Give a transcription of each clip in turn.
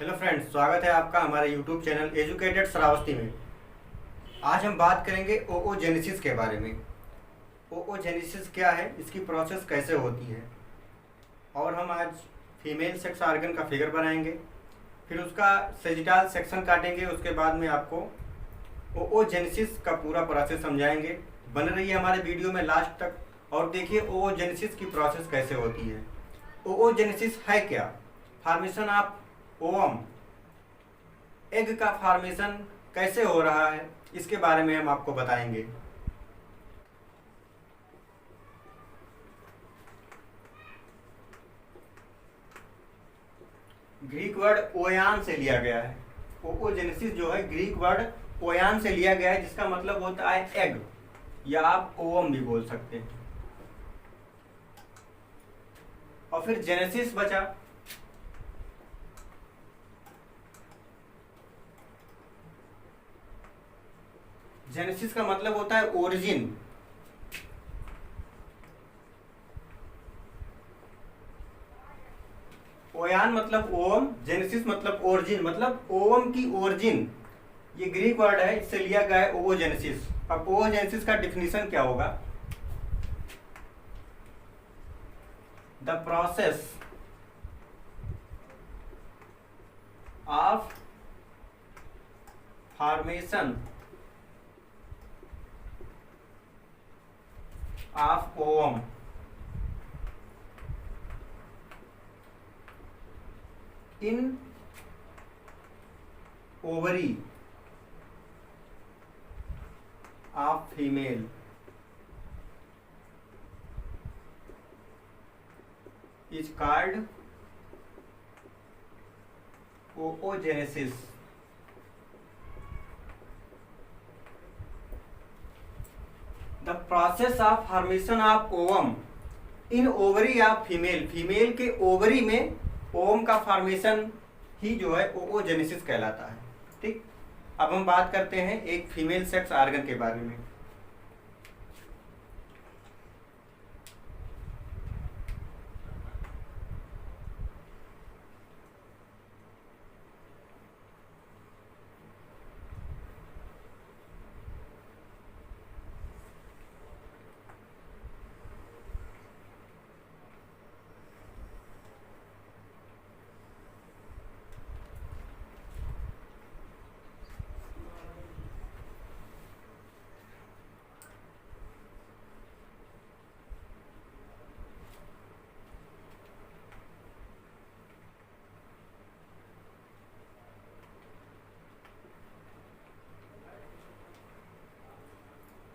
Hello friends, स्वागत है आपका हमारे यूट्यूब चैनल एजुकेटेड श्रावस्ती में। आज हम बात करेंगे ओओजेनेसिस के बारे में। ओओजेनेसिस क्या है, इसकी प्रोसेस कैसे होती है, और हम आज फीमेल सेक्स आर्गन का फिगर बनाएंगे, फिर उसका सेजिटल सेक्शन काटेंगे। उसके बाद में आपको ओओजेनेसिस का पूरा प्रोसेस समझाएंगे। बने रहिए हमारे वीडियो में लास्ट तक और देखिए ओओजेनेसिस की प्रोसेस कैसे होती है। ओओजेनेसिस है क्या? फॉर्मेशन ऑफ ओवम, एग का फॉर्मेशन कैसे हो रहा है, इसके बारे में हम आपको बताएंगे। ग्रीक वर्ड ओयान से लिया गया है। ओओजेनेसिस जो है ग्रीक वर्ड ओयान से लिया गया है, जिसका मतलब होता है एग, या आप ओवम भी बोल सकते हैं। और फिर जेनेसिस बचा। जेनेसिस का मतलब होता है ओरिजिन। ओयान मतलब ओवम, जेनेसिस मतलब ओरिजिन, मतलब ओवम की ओरिजिन। ये ग्रीक वर्ड है, इससे लिया गया है ओओजेनेसिस। अब ओओजेनेसिस का डिफिनीशन क्या होगा? The process of formation of ovum in ovary of female is called oogenesis. The process of formation of ovum in ovary of female, female के ओवरी में ओवम का फॉर्मेशन ही जो है ओओजेनेसिस कहलाता है। ठीक, अब हम बात करते हैं एक फीमेल सेक्स आर्गन के बारे में।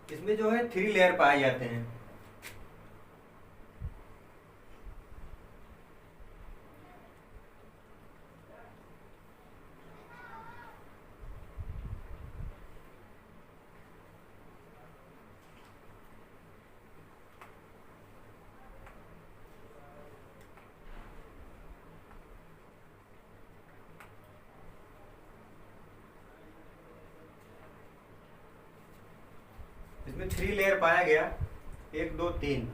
इसमें जो है 3 लेयर पाए जाते हैं। इसमें 3 लेयर पाया गया, 1 2 3।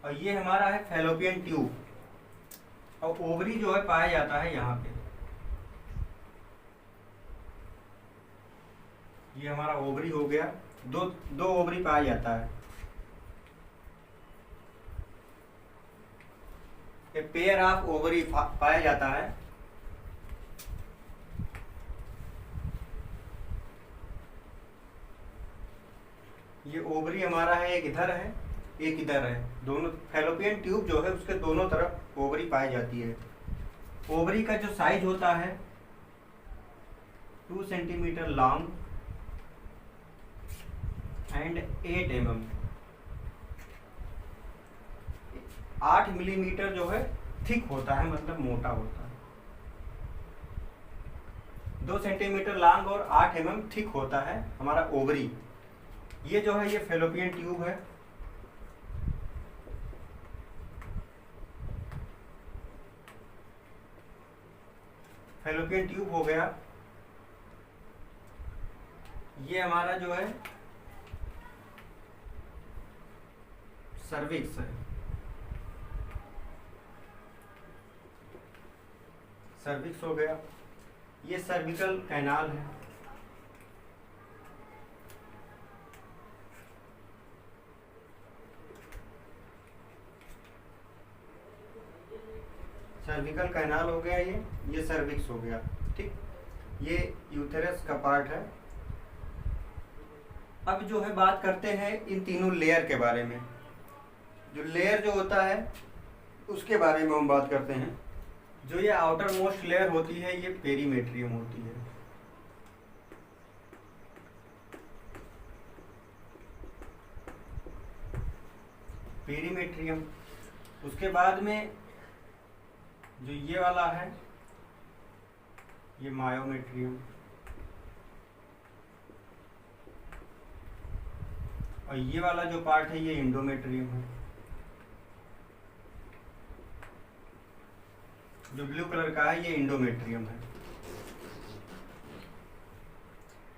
और ये हमारा है फैलोपियन ट्यूब, और ओवरी जो है पाया जाता है यहाँ पे। ये हमारा ओवरी हो गया, दो दो ओवरी पाया जाता है। ए पेयर ऑफ ओवरी पाया जाता है। ये ओवरी हमारा है, एक इधर है एक इधर है, दोनों फैलोपियन ट्यूब जो है उसके दोनों तरफ ओवरी पाई जाती है। ओवरी का जो साइज होता है 2 centimetre long and 8 mm, 8 millimetre जो है थिक होता है, मतलब मोटा होता है। 2 सेंटीमीटर लॉन्ग और 8 mm थिक होता है हमारा ओवरी। ये जो है ये फैलोपियन ट्यूब है। फैलोपियन ट्यूब हो गया। ये हमारा जो है सर्विक्स है। सर्विक्स हो गया, ये सर्विकल कैनाल है। सर्विकल कैनाल हो गया, ये सर्विक्स हो गया। ठीक, ये यूथेरस का पार्ट है। अब जो है बात करते हैं इन तीनों लेयर के बारे में। जो लेयर जो होता है उसके बारे में हम बात करते हैं। जो ये आउटर मोस्ट लेयर होती है ये पेरीमेट्रियम होती है। पेरीमेट्रियम। उसके बाद में जो ये वाला है ये मायोमेट्रियम, और ये वाला जो पार्ट है ये इंडोमेट्रियम है। जो ब्लू कलर का है ये इंडोमेट्रियम है।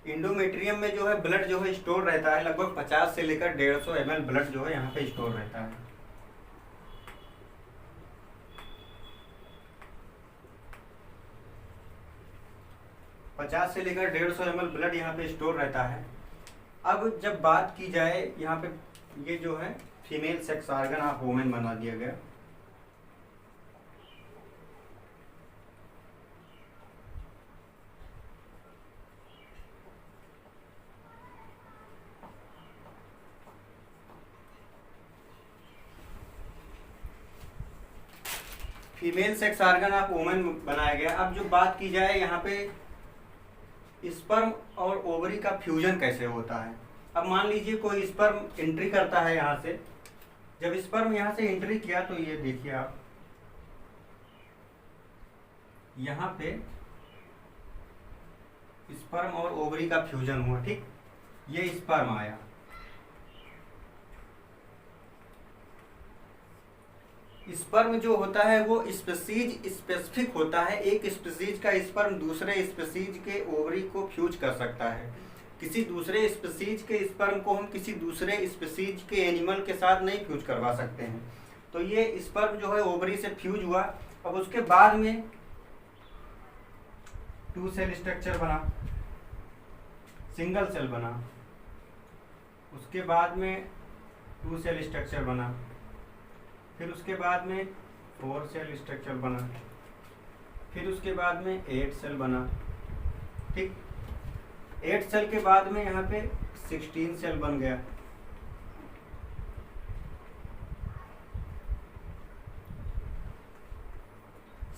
इंडोमेट्रियम में जो है ब्लड जो है स्टोर रहता है, लगभग 50 से लेकर 150 ml ब्लड जो है यहाँ पे स्टोर रहता है। पचास से लेकर 150 ml ब्लड यहाँ पे स्टोर रहता है। अब जब बात की जाए यहाँ पे, ये जो है female sex organ of women बना दिया गया। Female sex organ of women बनाया गया। अब जो बात की जाए यहाँ पे स्पर्म और ओवरी का फ्यूजन कैसे होता है। अब मान लीजिए कोई स्पर्म एंट्री करता है यहाँ से। जब स्पर्म यहाँ से एंट्री किया तो ये देखिए आप, यहाँ पे स्पर्म और ओवरी का फ्यूजन हुआ। ठीक, ये स्पर्म आया। स्पर्म जो होता है वो स्पीसीज स्पेसिफिक होता है। एक स्पीसीज का स्पर्म दूसरे स्पीसीज के ओवरी को फ्यूज कर सकता है। किसी दूसरे स्पीसीज के स्पर्म को हम किसी दूसरे स्पीसीज के एनिमल के साथ नहीं फ्यूज करवा सकते हैं। तो ये स्पर्म जो है ओवरी से फ्यूज हुआ। अब उसके बाद में 2 सेल स्ट्रक्चर बना, सिंगल सेल बना। उसके बाद में 2 सेल स्ट्रक्चर बना, फिर उसके बाद में 4 सेल स्ट्रक्चर बना, फिर उसके बाद में 8 सेल बना। ठीक, 8 सेल के बाद में यहाँ पे 16 सेल बन गया।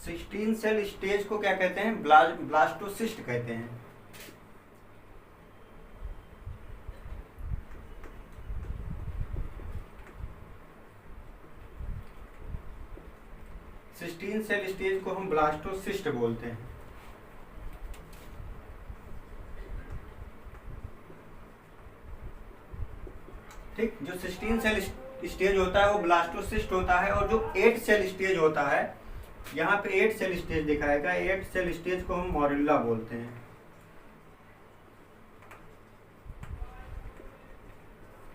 सिक्सटीन सेल स्टेज को क्या कहते हैं? ब्लास्टोसिस्ट कहते हैं। सिक्सटीन सेल स्टेज को हम ब्लास्टोसिस्ट बोलते हैं। ठीक, जो 16 सेल स्टेज होता है वो ब्लास्टोसिस्ट होता है। और जो 8 सेल स्टेज होता है, यहाँ पे 8 सेल स्टेज दिखाएगा, 8 सेल स्टेज को हम मोरिल्ला बोलते हैं।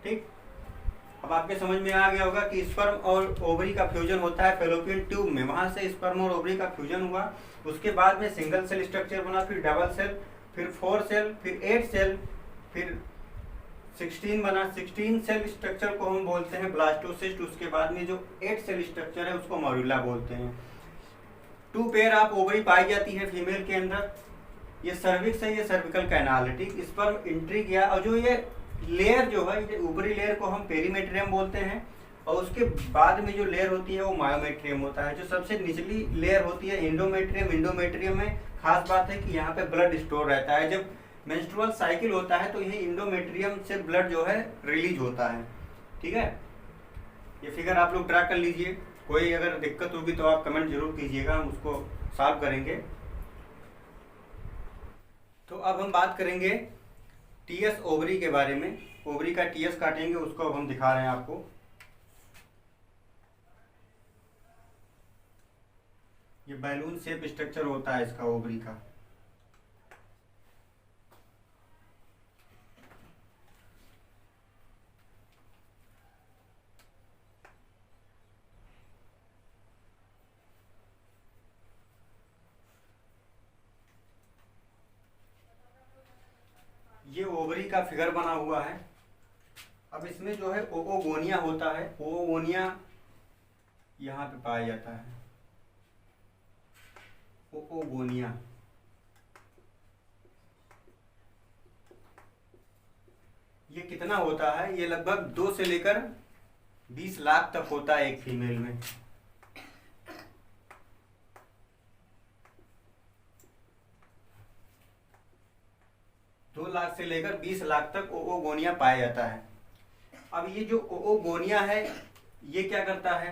ठीक, अब आपके समझ में आ गया होगा कि स्पर्म और ओवरी का फ्यूजन होता है फैलोपियन ट्यूब में। वहां से स्पर्म और ओवरी का फ्यूजन हुआ, उसके बाद में सिंगल सेल स्ट्रक्चर बना, फिर डबल सेल, फिर 4 सेल, फिर 8 सेल, फिर 16 बना। 16 सेल स्ट्रक्चर को हम बोलते हैं ब्लास्टोसिस्ट। उसके बाद में जो 8 सेल स्ट्रक्चर है उसको मोरिल्ला बोलते हैं। 2 पेयर ऑफ ओवरी पाई जाती है फीमेल के अंदर। ये सर्विक्स है, ये सर्विकल कैनाल है। ठीक, स्पर्म एंट्री किया और जो ये लेयर जो है, ये ऊपरी लेयर को हम पेरीमेट्रियम बोलते हैं, और उसके बाद में जो लेयर होती है वो मायोमेट्रियम होता है। जो सबसे निचली लेयर होती है इंडोमेट्रियम। इंडोमेट्रियम में खास बात है कि यहाँ पे ब्लड स्टोर रहता है। जब मेंस्ट्रुअल साइकिल होता है तो यही इंडोमेट्रियम से ब्लड जो है रिलीज होता है। ठीक है, ये फिगर आप लोग ड्रा कर लीजिए। कोई अगर दिक्कत होगी तो आप कमेंट जरूर कीजिएगा, हम उसको सॉल्व करेंगे। तो अब हम बात करेंगे टीएस ओवरी के बारे में। ओवरी का टीएस काटेंगे, उसको अब हम दिखा रहे हैं आपको। ये बैलून शेप स्ट्रक्चर होता है इसका ओवरी का। ओवरी का फिगर बना हुआ है। अब इसमें जो है ओओगोनिया होता है, ओओगोनिया यहाँ पे पाया जाता है, ओओगोनिया। ये कितना होता है, ये लगभग 2 से लेकर 20 लाख तक होता है एक फीमेल में। दो लाख से लेकर 20 लाख तक ओओगोनिया पाया जाता है। अब ये जो ओओगोनिया है ये क्या करता है,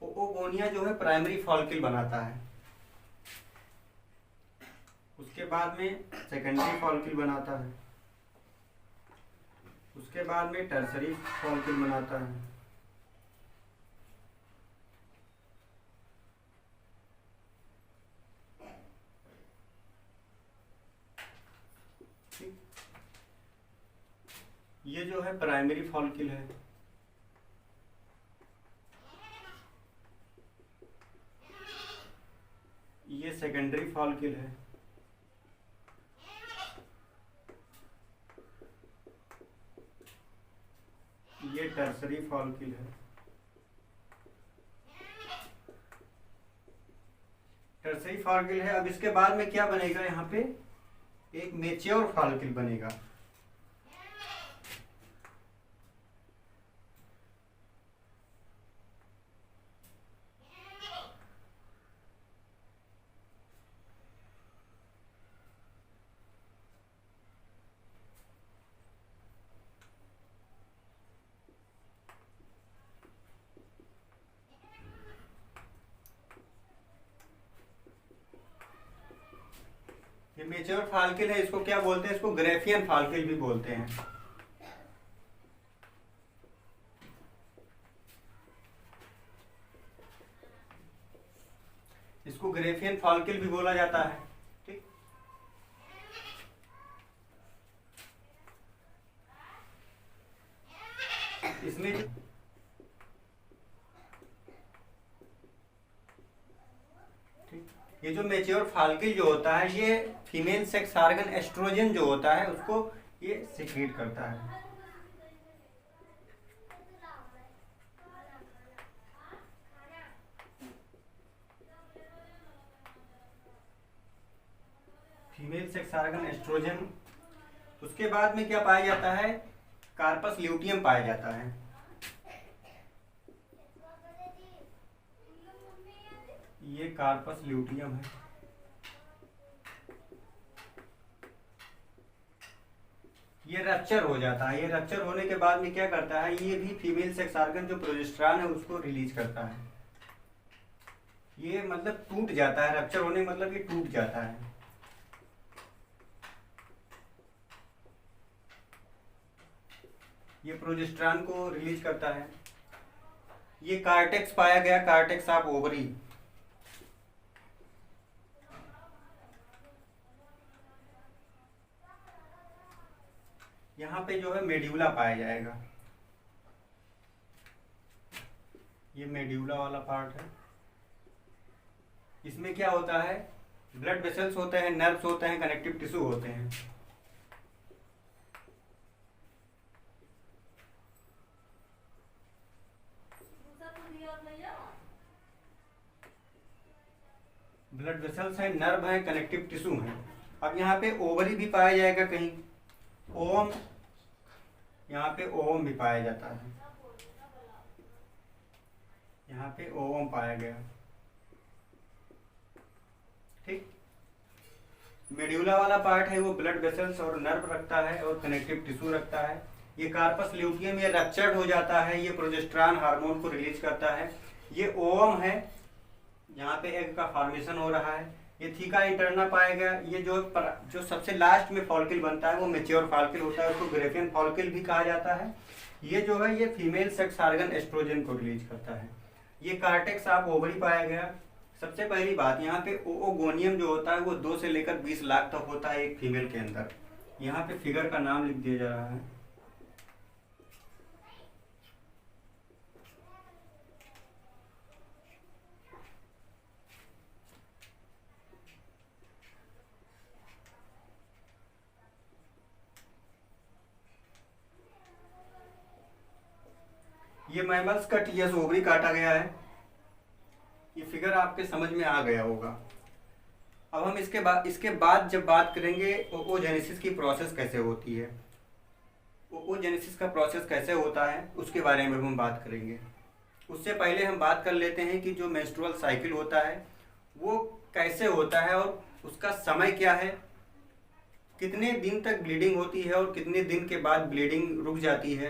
ओओगोनिया जो है प्राइमरी फॉलिकल बनाता है, उसके बाद में सेकेंडरी फॉलिकल बनाता है, उसके बाद में टर्सरी फॉलिकल बनाता है। ये जो है प्राइमरी फॉलिकल है, ये सेकेंडरी फॉलिकल है, ये टर्सरी फॉलिकल है। टर्सरी फॉलिकल है। अब इसके बाद में क्या बनेगा, यहाँ पे एक मैच्योर फॉलिकल बनेगा। ये मेच्योर फॉलिकल है, इसको क्या बोलते हैं, इसको ग्रेफियन फॉलिकल भी बोलते हैं। इसको ग्रेफियन फॉलिकल भी बोला जाता है। ठीक, इसमें ये जो मैच्योर फॉलिकल जो होता है ये फीमेल सेक्स ऑर्गन एस्ट्रोजन जो होता है उसको ये सिक्रीट करता है। Female sex organ oestrogen. उसके बाद में क्या पाया जाता है, कार्पस ल्यूटियम पाया जाता है। ये कार्पस ल्यूटियम है। ये रप्चर हो जाता है। ये रप्चर होने के बाद में क्या करता है, ये भी फीमेल सेक्स ऑर्गन जो प्रोजेस्टेरॉन है उसको रिलीज करता है। ये मतलब टूट जाता है, रप्चर होने मतलब ये टूट जाता है। ये प्रोजेस्टेरॉन को रिलीज करता है। ये कार्टेक्स पाया गया, कार्टेक्स ऑफ ओवरी। यहाँ पे जो है मेड्यूला पाया जाएगा। ये मेड्यूला वाला पार्ट है। इसमें क्या होता है, ब्लड वेसल्स होते हैं, नर्व्स होते हैं, कनेक्टिव टिश्यू होते हैं। ब्लड वेसल्स हैं, नर्व हैं, कनेक्टिव टिश्यू हैं। अब यहाँ पे ओवरी भी पाया जाएगा कहीं, ओवम, यहाँ पे ओवम भी पाया जाता है। यहाँ पे ओवम पाया गया। ठीक, मेड्यूला वाला पार्ट है वो ब्लड वेसल्स और नर्व रखता है और कनेक्टिव टिश्यू रखता है। ये कार्पस ल्यूटियम ये रप्चर्ड हो जाता है, ये प्रोजेस्टेरॉन हार्मोन को रिलीज करता है। ये ओवम है, यहाँ पे एग का फॉर्मेशन हो रहा है। ये थीका इंटरना पाएगा। ये जो सबसे लास्ट में फॉलिकल बनता है वो मैच्योर फॉलिकल होता है, उसको ग्रेफियन फॉलिकल भी कहा जाता है। ये जो है ये फीमेल सेक्स ऑर्गन एस्ट्रोजन को रिलीज करता है। ये कार्टेक्स ऑफ ओवरी पाया गया। सबसे पहली बात, यहाँ पे ओओगोनियम जो होता है वो 2 से लेकर 20 लाख तक होता है एक फीमेल के अंदर। यहाँ पे फिगर का नाम लिख दिया जा रहा है। ये मैमल्स का टीएस ओवरी काटा गया है। ये फिगर आपके समझ में आ गया होगा। अब हम इसके बाद जब बात करेंगे ओओजेनेसिस की प्रोसेस कैसे होती है, ओओजेनेसिस का प्रोसेस कैसे होता है उसके बारे में हम बात करेंगे। उससे पहले हम बात कर लेते हैं कि जो मेंस्ट्रुअल साइकिल होता है वो कैसे होता है और उसका समय क्या है, कितने दिन तक ब्लीडिंग होती है और कितने दिन के बाद ब्लीडिंग रुक जाती है,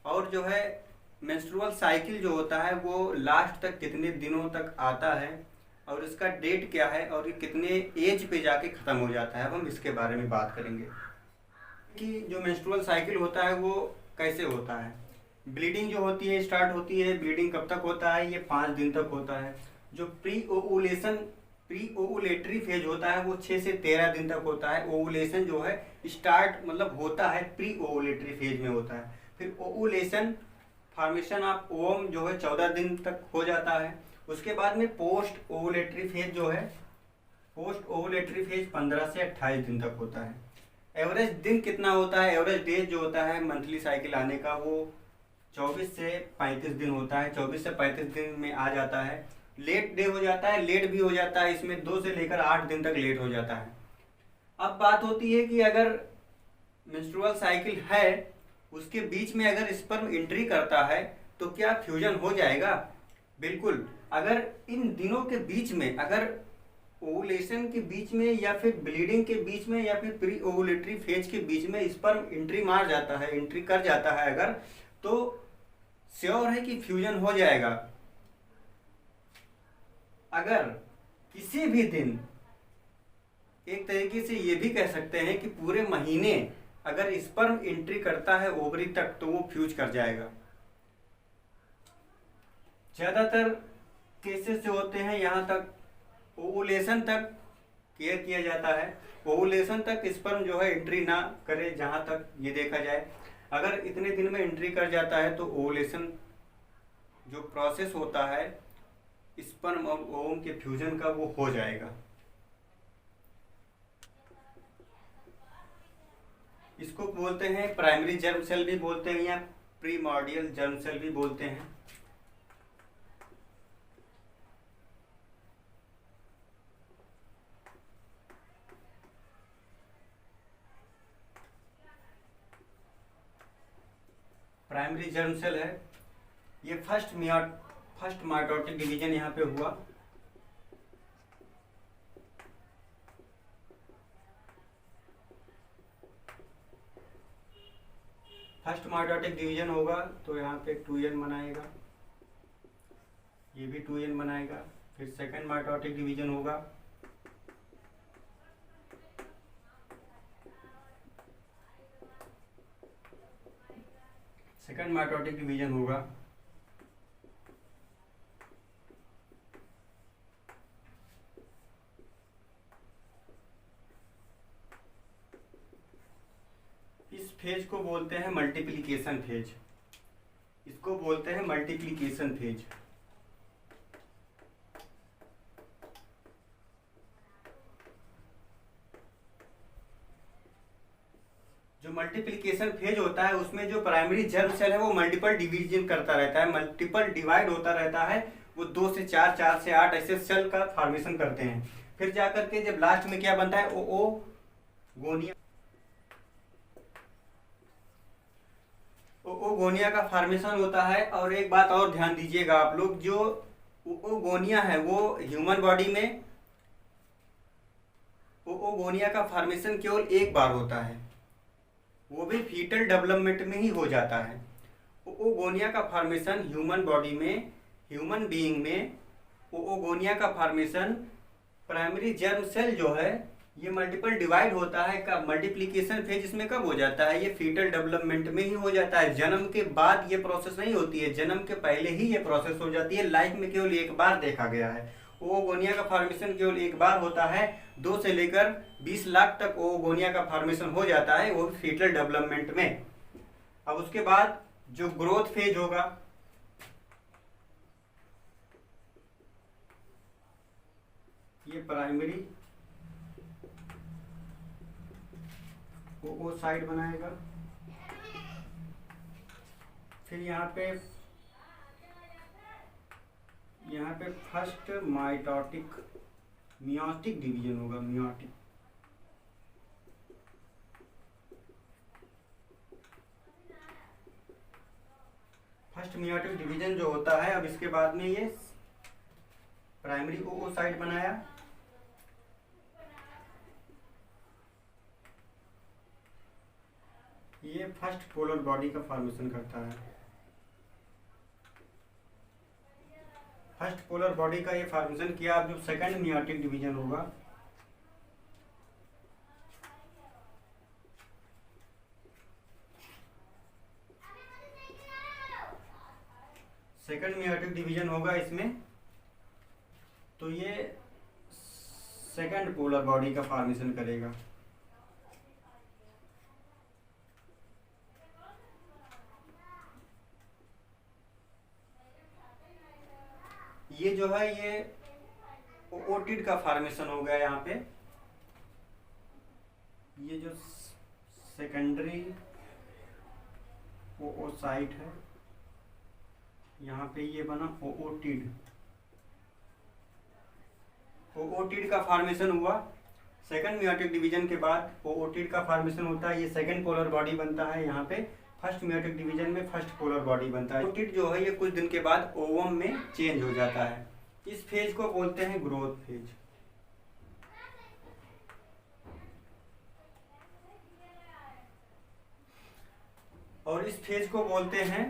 और जो है मेंस्ट्रुअल साइकिल जो होता है वो लास्ट तक कितने दिनों तक आता है और इसका डेट क्या है और ये कितने एज पे जाके ख़त्म हो जाता है। अब हम इसके बारे में बात करेंगे कि जो मेंस्ट्रुअल साइकिल होता है वो कैसे होता है। ब्लीडिंग जो होती है स्टार्ट होती है, ब्लीडिंग कब तक होता है, ये 5 दिन तक होता है। जो प्री ओवुलेटरी फेज होता है वो 6 से 13 दिन तक होता है। ओवुलेशन जो है स्टार्ट मतलब होता है प्री ओवुलेटरी फेज में होता है। फिर ओवुलेशन फॉर्मेशन ऑफ ओवम जो है 14 दिन तक हो जाता है। उसके बाद में पोस्ट ओवुलेटरी फेज जो है, पोस्ट ओवुलेटरी फेज 15 से 28 दिन तक होता है। एवरेज दिन कितना होता है, एवरेज डेज जो होता है मंथली साइकिल आने का वो 24 से 35 दिन होता है। 24 से 35 दिन में आ जाता है। लेट डे हो जाता है, लेट भी हो जाता है, इसमें 2 से लेकर 8 दिन तक लेट हो जाता है। अब बात होती है कि अगर मेंस्ट्रुअल साइकिल है उसके बीच में अगर स्पर्म एंट्री करता है तो क्या फ्यूजन हो जाएगा? बिल्कुल। अगर इन दिनों के बीच में, अगर ओवुलेशन के बीच में या फिर ब्लीडिंग के बीच में या फिर प्री ओवुलेटरी फेज के बीच में स्पर्म एंट्री मार जाता है, एंट्री कर जाता है अगर, तो श्योर है कि फ्यूजन हो जाएगा। अगर किसी भी दिन, एक तरीके से ये भी कह सकते हैं कि पूरे महीने अगर स्पर्म एंट्री करता है ओवरी तक तो वो फ्यूज कर जाएगा। ज़्यादातर केसेस जो होते हैं यहाँ तक ओवुलेशन तक केयर किया जाता है। ओवुलेशन तक स्पर्म जो है एंट्री ना करे जहाँ तक ये देखा जाए। अगर इतने दिन में एंट्री कर जाता है तो ओवुलेशन जो प्रोसेस होता है स्पर्म और ओवम के फ्यूजन का वो हो जाएगा। इसको बोलते हैं प्राइमरी जर्म सेल भी बोलते हैं या प्रीमॉर्डियल जर्म सेल भी बोलते हैं। प्राइमरी जर्म सेल है ये फर्स्ट माइटोटिक डिवीजन यहाँ पे हुआ। फर्स्ट माइटोटिक डिवीजन होगा तो यहाँ पे 2n बनाएगा, ये भी 2n बनाएगा। फिर सेकंड माइटोटिक डिवीजन होगा, सेकंड माइटोटिक डिवीजन होगा। इस फेज को बोलते हैं मल्टीप्लिकेशन फेज, इसको बोलते हैं मल्टीप्लिकेशन फेज। जो मल्टीप्लिकेशन फेज होता है उसमें जो प्राइमरी जर्म सेल है वो मल्टीपल डिवीजन करता रहता है, मल्टीपल डिवाइड होता रहता है। वो 2 से 4, 4 से 8 ऐसे सेल का फॉर्मेशन करते हैं। फिर जाकर के जब लास्ट में क्या बनता है, ओओगोनिया, ओओगोनिया का फॉर्मेशन होता है। और एक बात और ध्यान दीजिएगा आप लोग, जो ओओगोनिया है वो ह्यूमन बॉडी में ओओगोनिया का फॉर्मेशन केवल एक बार होता है, वो भी फीटल डेवलपमेंट में ही हो जाता है। ओओगोनिया का फॉर्मेशन ह्यूमन बॉडी में, ह्यूमन बीइंग में ओओगोनिया का फॉर्मेशन प्राइमरी जर्म सेल जो है ये मल्टीपल डिवाइड होता है। कब मल्टीप्लिकेशन फेज इसमें कब हो जाता है, ये फीटल डेवलपमेंट में ही हो जाता है। जन्म के बाद ये प्रोसेस नहीं होती है, जन्म के पहले ही ये प्रोसेस हो जाती है। लाइफ में केवल एक बार देखा गया है। ओओगोनिया का फॉर्मेशन केवल एक बार होता है। 2 से लेकर 20 लाख तक ओओगोनिया का फॉर्मेशन हो जाता है, वो फीटल डेवलपमेंट में। अब उसके बाद जो ग्रोथ फेज होगा, ये प्राइमरी ओ साइड बनाएगा। फिर यहाँ पे यहाँ पे फर्स्ट मियोटिक डिवीजन होगा, मियोटिक। फर्स्ट मियोटिक डिवीजन जो होता है, अब इसके बाद में ये प्राइमरी ओओसाइट बनाया, ये फर्स्ट पोलर बॉडी का फॉर्मेशन करता है। फर्स्ट पोलर बॉडी का ये फॉर्मेशन किया। अब जो सेकंड मियोटिक डिवीजन होगा, सेकंड मियोटिक डिवीजन होगा इसमें, तो ये सेकंड पोलर बॉडी का फॉर्मेशन करेगा। ये जो है ये ओटिड का फॉर्मेशन हो गया यहाँ पे। ये जो सेकेंडरी ओओसाइट है, यहाँ पे ये बना ओओटिड। ओओटिड का फॉर्मेशन हुआ सेकंड मियोटिक डिवीजन के बाद। ओओटिड का फॉर्मेशन होता है, ये सेकंड पोलर बॉडी बनता है। यहाँ पे फर्स्ट मियोटिक डिवीजन में फर्स्ट पोलर बॉडी बनता है। ओओटिड जो है ये कुछ दिन के बाद ओवम में चेंज हो जाता है। इस फेज को बोलते हैं ग्रोथ फेज। और इस फेज को बोलते हैं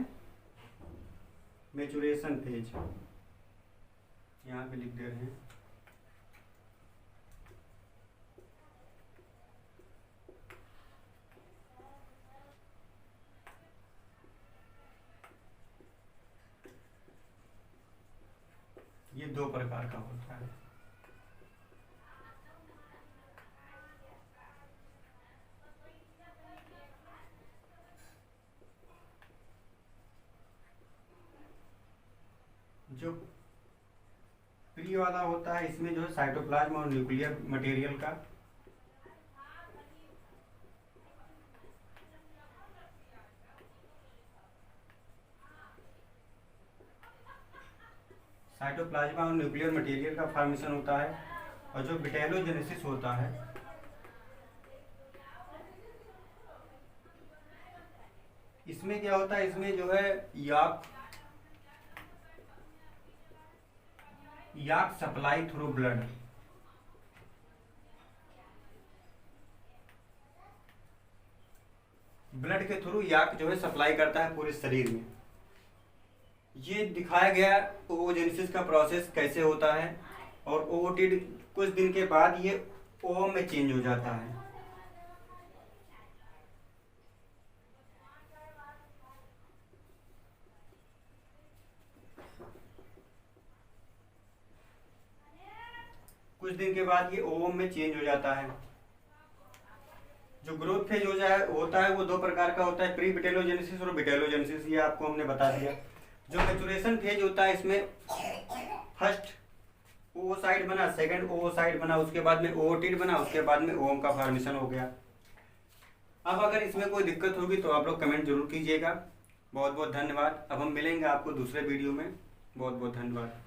मैच्योरेशन फेज। यहाँ पे लिख दे रहे हैं। ये दो प्रकार का होता है। जो प्री वाला होता है, इसमें जो है साइटोप्लाज्म और न्यूक्लियर मटेरियल का साइटोप्लाज्मा और न्यूक्लियर मटेरियल का फॉर्मेशन होता है। और जो विटेलोजेनेसिस होता है, इसमें क्या होता है, इसमें जो है याक सप्लाई थ्रू ब्लड। ब्लड के थ्रू याक जो है सप्लाई करता है पूरे शरीर में। ये दिखाया गया ओओजेनेसिस का प्रोसेस कैसे होता है। और ओओटिड कुछ दिन के बाद ये ओवम में चेंज हो जाता है। कुछ दिन के बाद ये ओवम में चेंज हो जाता है। जो ग्रोथ फेज होता है वो दो प्रकार का होता है, प्री विटेलोजेनेसिस और विटेलोजेनेसिस। ये आपको हमने बता दिया। जो मैच्योरेशन फेज होता है, इसमें फर्स्ट ओओसाइट बना, सेकंड ओओसाइट बना, उसके बाद में ओओटिड बना, उसके बाद में ओवम का फॉर्मेशन हो गया। अब अगर इसमें कोई दिक्कत होगी तो आप लोग कमेंट जरूर कीजिएगा। बहुत बहुत धन्यवाद। अब हम मिलेंगे आपको दूसरे वीडियो में। बहुत बहुत धन्यवाद।